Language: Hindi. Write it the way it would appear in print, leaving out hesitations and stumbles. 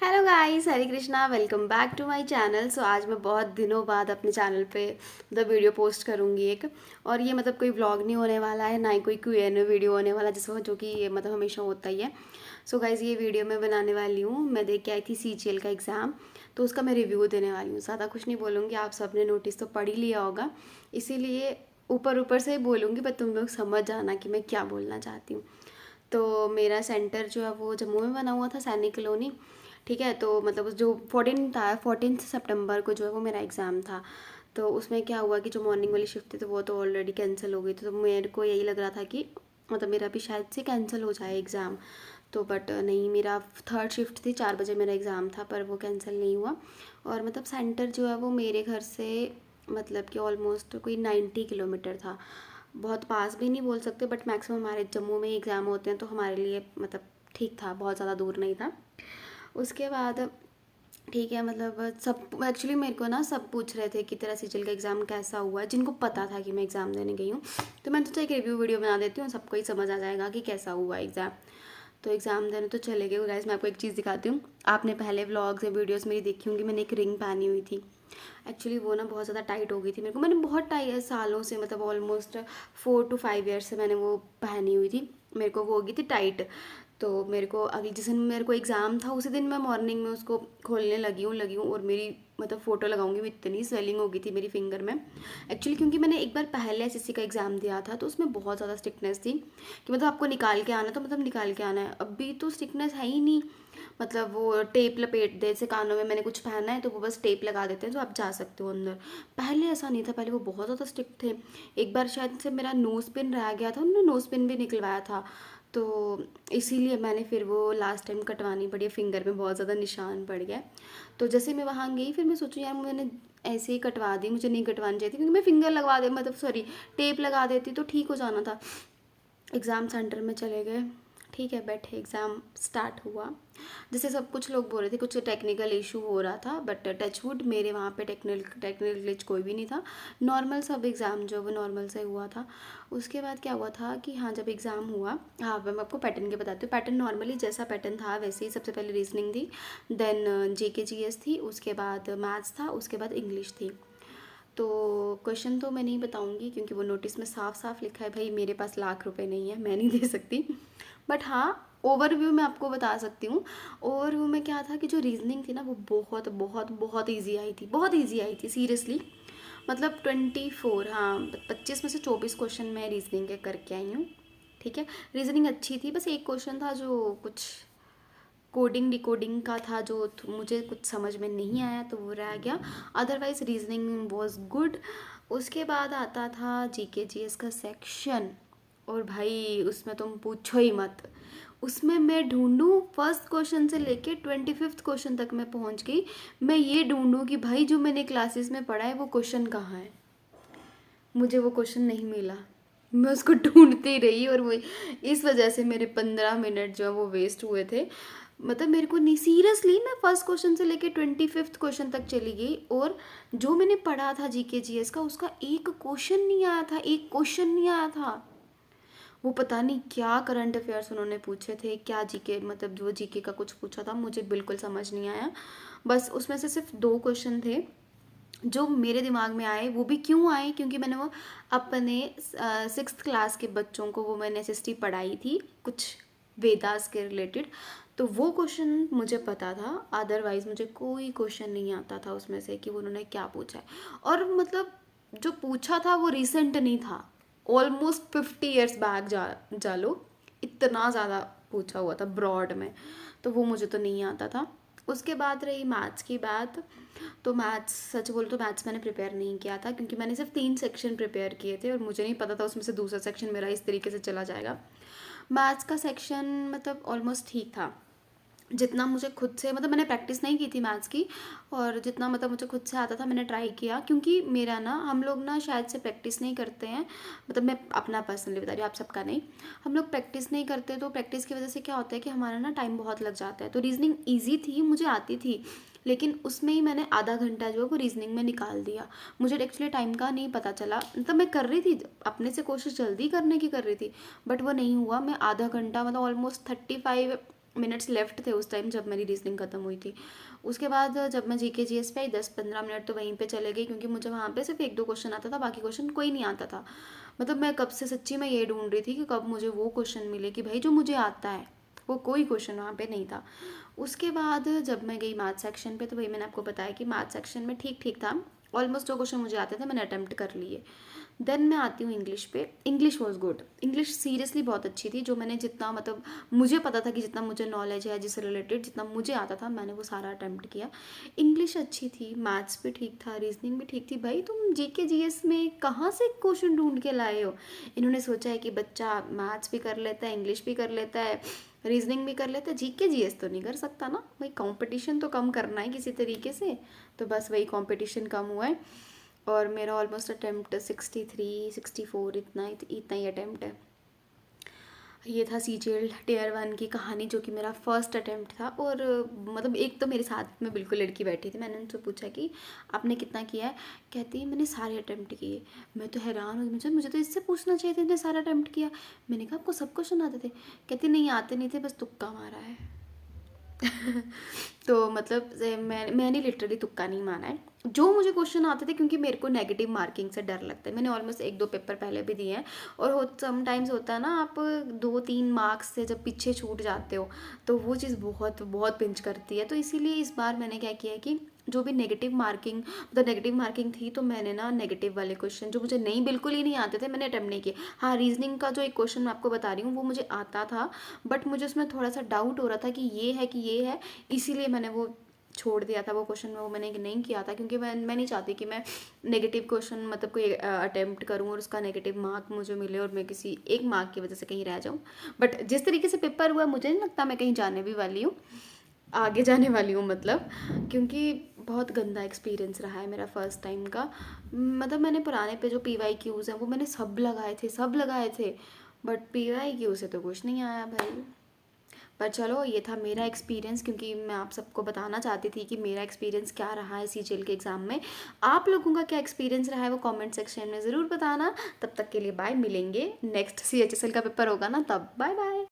Hello guys, Hare Krishna. Welcome back to my channel. So आज मैं बहुत दिनों बाद अपने चैनल पे वीडियो पोस्ट करूँगी एक। और ये कोई व्लॉग नहीं होने वाला है, ना ही कोई Q&A वीडियो होने वाला जिसमें जो कि ये हमेशा होता ही है। सो गाइस, ये वीडियो मैं बनाने वाली हूँ। मैं देख के आई थी CGL का एग्ज़ाम, तो उसका मैं रिव्यू देने वाली हूँ। ज़्यादा कुछ नहीं बोलूँगी, आप सब ने नोटिस तो पढ़ ही लिया होगा, इसीलिए ऊपर ऊपर से ही बोलूँगी, पर तुम लोग समझ जाना कि मैं क्या बोलना चाहती हूँ। तो मेरा सेंटर जो है वो जम्मू में बना हुआ था, सैनिक कॉलोनी। ठीक है, तो उस जो 14 सितंबर को जो है वो मेरा एग्ज़ाम था। तो उसमें क्या हुआ कि जो मॉर्निंग वाली शिफ्ट थी तो वो तो ऑलरेडी कैंसिल हो गई थी। तो मेरे को यही लग रहा था कि मेरा भी शायद से कैंसिल हो जाए एग्ज़ाम। तो बट नहीं, मेरा थर्ड शिफ्ट थी, 4 बजे मेरा एग्ज़ाम था, पर वो कैंसिल नहीं हुआ। और सेंटर जो है वो मेरे घर से कि ऑलमोस्ट कोई 90 किलोमीटर था। बहुत पास भी नहीं बोल सकते, बट मैक्सिमम हमारे जम्मू में ही एग्ज़ाम होते हैं, तो हमारे लिए ठीक था, बहुत ज़्यादा दूर नहीं था। उसके बाद ठीक है, सब एक्चुअली मेरे को ना सब पूछ रहे थे कि तेरा सीजीएल का एग्ज़ाम कैसा हुआ है, जिनको पता था कि मैं एग्ज़ाम देने गई हूँ। तो मैंने सोचा एक रिव्यू वीडियो बना देती हूँ, सबको ही समझ आ जाएगा कि कैसा हुआ एग्ज़ाम। तो एग्ज़ाम देने तो चले गए गाइस। मैं आपको एक चीज़ दिखाती हूँ। आपने पहले व्लॉग्स या वीडियोस मेरी देखी होंगी, मैंने एक रिंग पहनी हुई थी। एक्चुअली वो ना बहुत ज़्यादा टाइट हो गई थी मेरे को। मैंने बहुत टाइट सालों से, ऑलमोस्ट 4 to 5 ईयर्स से मैंने वो पहनी हुई थी। मेरे को वो हो गई थी टाइट। तो मेरे को अगले जिस दिन मेरे को एग्ज़ाम था, उसी दिन मैं मॉर्निंग में उसको खोलने लगी हूँ और मेरी फ़ोटो लगाऊंगी भी, इतनी स्वेलिंग हो गई थी मेरी फिंगर में। एक्चुअली क्योंकि मैंने एक बार पहले एसएससी का एग्ज़ाम दिया था, तो उसमें बहुत ज़्यादा स्ट्रिक्टनेस थी कि आपको निकाल के आना, तो निकाल के आना है। अभी तो स्ट्रिक्टनेस है ही नहीं। वो टेप लपेट दे, जैसे कानों में मैंने कुछ पहना है तो वो बस टेप लगा देते हैं तो आप जा सकते हो अंदर। पहले ऐसा नहीं था, पहले वो बहुत ज़्यादा स्ट्रिक्ट थे। एक बार शायद से मेरा नोज़ पिन रह गया था, उन्होंने नोज़ पिन भी निकलवाया था। तो इसीलिए मैंने फिर वो लास्ट टाइम कटवानी पड़ी, फिंगर में बहुत ज़्यादा निशान पड़ गया। तो जैसे मैं वहाँ गई, फिर मैं सोचूं यार मैंने ऐसे ही कटवा दी, मुझे नहीं कटवानी चाहिए थी, क्योंकि मैं फिंगर लगवा दे सॉरी टेप लगा देती तो ठीक हो जाना था। एग्ज़ाम सेंटर में चले गए, ठीक है, बैठे, एग्ज़ाम स्टार्ट हुआ। जैसे सब कुछ लोग बोल रहे थे कुछ टेक्निकल इशू हो रहा था, बट टचवुड मेरे वहाँ पे टेक्निकल ग्लिच कोई भी नहीं था। नॉर्मल सब एग्ज़ाम जो वो नॉर्मल से हुआ था। उसके बाद क्या हुआ था कि हाँ, जब एग्ज़ाम हुआ, हाँ मैं आपको पैटर्न के बताती हूँ। पैटर्न नॉर्मली जैसा पैटर्न था वैसे ही। सबसे पहले रीजनिंग थी, देन जीके जीएस थी, उसके बाद मैथ्स था, उसके बाद इंग्लिश थी। तो क्वेश्चन तो मैं नहीं बताऊंगी, क्योंकि वो नोटिस में साफ साफ लिखा है भाई, मेरे पास लाख रुपए नहीं है, मैं नहीं दे सकती। बट हाँ, ओवरव्यू मैं आपको बता सकती हूँ। ओवरव्यू में क्या था कि जो रीजनिंग थी ना वो बहुत बहुत बहुत ईजी आई थी, बहुत ईजी आई थी सीरियसली। 24, हाँ 25 में से 24 क्वेश्चन मैं रीजनिंग के करके आई हूँ। ठीक है, रीजनिंग अच्छी थी, बस एक क्वेश्चन था जो कुछ कोडिंग डिकोडिंग का था, जो मुझे कुछ समझ में नहीं आया, तो वो रह गया। Otherwise reasoning was good. उसके बाद आता था जीके जीएस का सेक्शन, और भाई उसमें तुम पूछो ही मत। उसमें मैं ढूंढूं, फर्स्ट क्वेश्चन से लेके 25th क्वेश्चन तक मैं पहुंच गई। मैं ये ढूंढूं कि भाई जो मैंने क्लासेस में पढ़ा है वो क्वेश्चन कहाँ है। मुझे वो क्वेश्चन नहीं मिला, मैं उसको ढूंढती रही, और वो इस वजह से मेरे 15 मिनट जो है वो वेस्ट हुए थे। मेरे को नहीं, सीरियसली मैं फर्स्ट क्वेश्चन से लेके 25th क्वेश्चन तक चली गई, और जो मैंने पढ़ा था जीके जीएस का उसका एक क्वेश्चन नहीं आया था, एक क्वेश्चन नहीं आया था। वो पता नहीं क्या करंट अफेयर्स उन्होंने पूछे थे, क्या जीके जो जीके का कुछ पूछा था, मुझे बिल्कुल समझ नहीं आया। बस उसमें से सिर्फ 2 क्वेश्चन थे जो मेरे दिमाग में आए। वो भी क्यों आए, क्योंकि मैंने वो अपने 6th क्लास के बच्चों को वो मैंने एसएसटी पढ़ाई थी, कुछ वेदास के रिलेटेड। तो वो क्वेश्चन मुझे पता था, अदरवाइज मुझे कोई क्वेश्चन नहीं आता था उसमें से कि वो उन्होंने क्या पूछा है। और जो पूछा था वो रिसेंट नहीं था, ऑलमोस्ट 50 ईयर्स बैक जा लो, इतना ज़्यादा पूछा हुआ था ब्रॉड में। तो वो मुझे तो नहीं आता था। उसके बाद रही मैथ्स की बात। तो मैथ्स, सच बोलो तो मैथ्स मैंने प्रिपेयर नहीं किया था, क्योंकि मैंने सिर्फ 3 सेक्शन प्रिपेयर किए थे और मुझे नहीं पता था उसमें से दूसरा सेक्शन मेरा इस तरीके से चला जाएगा। मैथ्स का सेक्शन ऑलमोस्ट ठीक था, जितना मुझे खुद से मैंने प्रैक्टिस नहीं की थी मैथ्स की, और जितना मुझे खुद से आता था मैंने ट्राई किया। क्योंकि मेरा ना, हम लोग ना शायद से प्रैक्टिस नहीं करते हैं, मैं अपना पर्सनली बता रही हूँ, आप सबका नहीं। हम लोग प्रैक्टिस नहीं करते, तो प्रैक्टिस की वजह से क्या होता है कि हमारा ना टाइम बहुत लग जाता है। तो रीजनिंग ईजी थी, मुझे आती थी, लेकिन उसमें ही मैंने आधा घंटा जो है वो रीजनिंग में निकाल दिया। मुझे एक्चुअली टाइम का नहीं पता चला, मैं कर रही थी अपने से, कोशिश जल्दी करने की कर रही थी, बट वो नहीं हुआ। मैं आधा घंटा ऑलमोस्ट 35 मिनट्स लेफ्ट थे उस टाइम जब मेरी रीजनिंग ख़त्म हुई थी। उसके बाद जब मैं जीके जीएस पे आई 10-15 मिनट तो वहीं पे चले गए, क्योंकि मुझे वहाँ पे सिर्फ 1-2 क्वेश्चन आता था, बाकी क्वेश्चन कोई नहीं आता था। मतलब मैं कब से सच्ची में ये ढूंढ रही थी कि कब मुझे वो क्वेश्चन मिले कि भाई जो मुझे आता है। वो कोई क्वेश्चन वहाँ पे नहीं था। उसके बाद जब मैं गई मैथ सेक्शन पे, तो वही मैंने आपको बताया कि मैथ सेक्शन में ठीक ठीक था, ऑलमोस्ट जो क्वेश्चन मुझे आते थे मैंने अटेम्प्ट कर लिए। देन मैं आती हूँ इंग्लिश पे। English was good, English seriously बहुत अच्छी थी। जो मैंने जितना मतलब मुझे पता था कि जितना मुझे नॉलेज है जिससे रिलेटेड जितना मुझे आता था मैंने वो सारा अटेम्प्ट किया। इंग्लिश अच्छी थी, मैथ्स भी ठीक था, रीजनिंग भी ठीक थी। भाई तुम जीके जीएस में कहाँ से क्वेश्चन ढूंढ के लाए हो? इन्होंने सोचा है कि बच्चा मैथ्स भी कर लेता है, इंग्लिश भी कर लेता है, रीजनिंग भी कर लेता है, जीके जीएस तो नहीं कर सकता ना भाई। कंपटीशन तो कम करना है किसी तरीके से। तो बस वही कंपटीशन कम हुआ है, और मेरा ऑलमोस्ट अटेम्प्ट 63-64 इतना ही अटेम्प्ट है। ये था सीजीएल टियर 1 की कहानी, जो कि मेरा फर्स्ट अटेम्प्ट था। और मतलब एक तो मेरे साथ में बिल्कुल लड़की बैठी थी, मैंने उनसे पूछा कि आपने कितना किया है? कहती है मैंने सारे अटेम्प्ट किए। मैं तो हैरान हूँ, मुझे तो इससे पूछना चाहिए था, इतने सारा अटेम्प्ट किया। मैंने कहा आपको सब क्वेश्चन आते थे? कहती नहीं आते नहीं थे, बस तुक्का मारा है। तो मतलब मैंने लिटरली तुक्का नहीं माना है। जो मुझे क्वेश्चन आते थे, क्योंकि मेरे को नेगेटिव मार्किंग से डर लगता है। मैंने ऑलमोस्ट 1-2 पेपर पहले भी दिए हैं, और समटाइम्स होता है ना, आप 2-3 मार्क्स से जब पीछे छूट जाते हो तो वो चीज़ बहुत बहुत पिंच करती है। तो इसीलिए इस बार मैंने क्या किया है कि जो भी नेगेटिव मार्किंग थी, तो मैंने ना नेगेटिव वाले क्वेश्चन जो मुझे नहीं बिल्कुल ही नहीं आते थे मैंने अटेम्प्ट नहीं किए। हाँ, रीजनिंग का जो एक क्वेश्चन मैं आपको बता रही हूँ वो मुझे आता था, बट मुझे उसमें थोड़ा सा डाउट हो रहा था कि ये है, इसीलिए मैंने वो छोड़ दिया था वो क्वेश्चन। वो मैंने नहीं किया था, क्योंकि मैं नहीं चाहती कि मैं नेगेटिव क्वेश्चन मतलब कोई अटेम्प्ट करूँ और उसका नेगेटिव मार्क मुझे मिले और मैं किसी एक मार्क की वजह से कहीं रह जाऊँ। बट जिस तरीके से पेपर हुआ मुझे नहीं लगता मैं कहीं जाने भी वाली हूँ, आगे जाने वाली हूँ मतलब। क्योंकि बहुत गंदा एक्सपीरियंस रहा है मेरा फर्स्ट टाइम का। मतलब मैंने पुराने पे जो PYQs हैं वो मैंने सब लगाए थे, बट PYQ से तो कुछ नहीं आया भाई। पर चलो, ये था मेरा एक्सपीरियंस, क्योंकि मैं आप सबको बताना चाहती थी कि मेरा एक्सपीरियंस क्या रहा है सीजीएल के एग्ज़ाम में। आप लोगों का क्या एक्सपीरियंस रहा है वो कमेंट सेक्शन में ज़रूर बताना। तब तक के लिए बाय, मिलेंगे नेक्स्ट CHSL का पेपर होगा ना तब। Bye bye.